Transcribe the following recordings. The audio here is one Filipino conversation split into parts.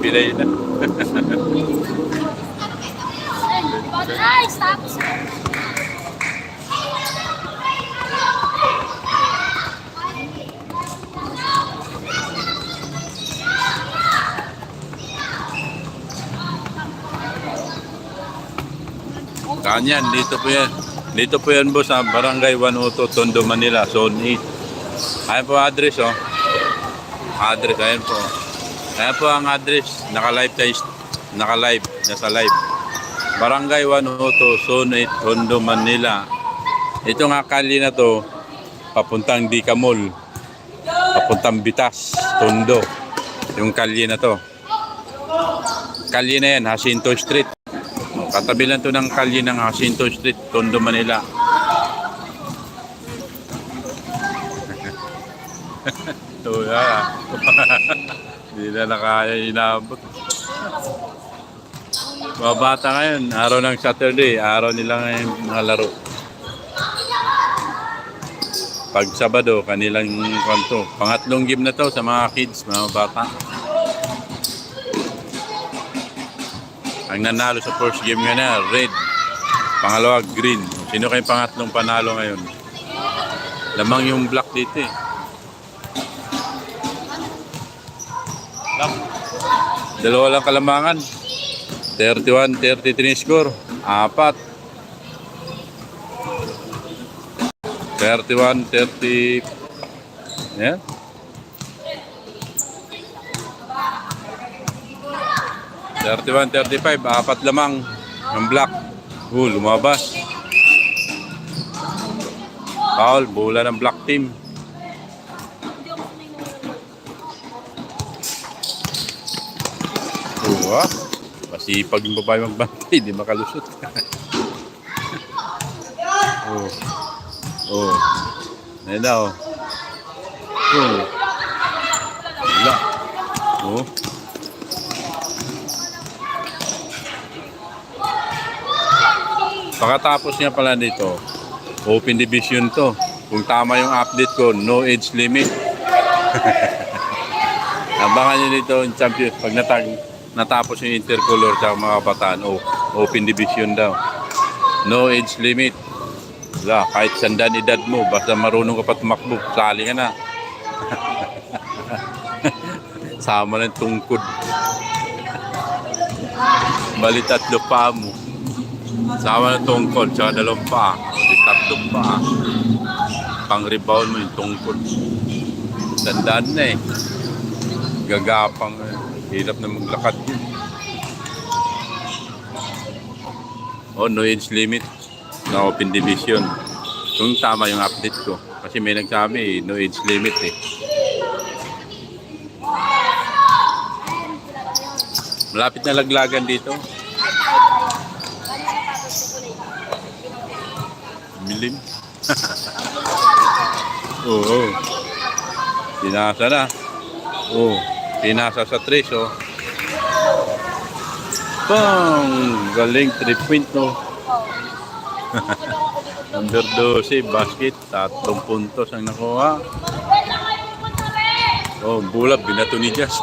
Pilay na. Guys, tapos. Ganyan, dito po yan. Dito po yan boss sa Barangay 102, Tondo, Manila, Zone 8. Ayan po address oh. Address, ayan po. Ayan po ang address. Naka-live tayo. Naka-live. Nasa live. Barangay 102, Zone 8, Tondo, Manila. Ito nga kali na to, papuntang Dica Mall. Papuntang Bitas, Tondo. Yung kalye na to. Kalye na yan, Jacinto Street. Katabi lang to ng kalye ng Jacinto Street, Tondo, Manila. Ito na. Hindi na nakaya inabot. Mga bata ngayon, araw ng Saturday, araw nila ngayon mga laro. Pag Sabado, kanilang kanto. Pangatlong game na to sa mga kids, mga bata. Ang nanalo sa first game nga na, red. Pangalawa, green. Sino kayong pangatlong panalo ngayon? Lamang yung black dito eh. Dalawa lang kalamangan. 31-33 score. 4. 31-30. Yan. 31-35. 4 lamang ng black. Lumabas. Foul. Bola ng black team. Masipag yung babae magbantay, di makalusot. Ayan na wala. Pagkatapos niya pala dito, open division to. Kung tama yung update ko, no age limit. Abangan nyo dito yung champion pag natapos yung intercolor sa mga kabataan, open division daw. No age limit. Wala, kahit sandaan edad mo, basta marunong ka pa tumakbo, sali ka na. Sama ng tungkod. Bali 3 paa mo. Sama ng tungkod, tsaka 2 paa. Bali 3 paa. Pang-rebound mo yung tungkod. Sandaan na eh. Gagapang eh. Hirap na maglakad yun. No age limit na open division. Kung tama yung update ko. Kasi may nagsabi no age limit eh. Malapit na laglagan dito. Milim. Pinasa na. Pinasa sa 3 galing 3 point Number 12 basket, 3 puntos ang nakuha. Bulab, binato ni Jazz.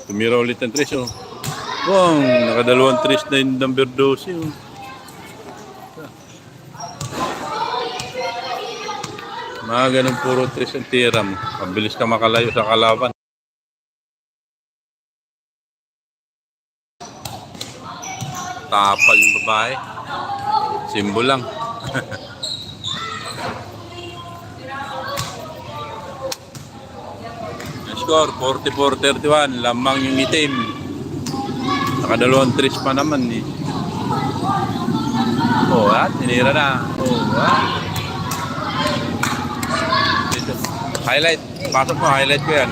Tumira ulit ang 3 nakadalawang 3 na yung number 12 Mga ganun puro 3 ang tira mo. Mabilis ka makalayo sa kalaban. Tapal yung babae. Simbol lang. Score 44-31. Lamang yung itim. Nakadalawang 3 pa naman eh. Tinira na. Highlight. Pasok mo, highlight ko yan.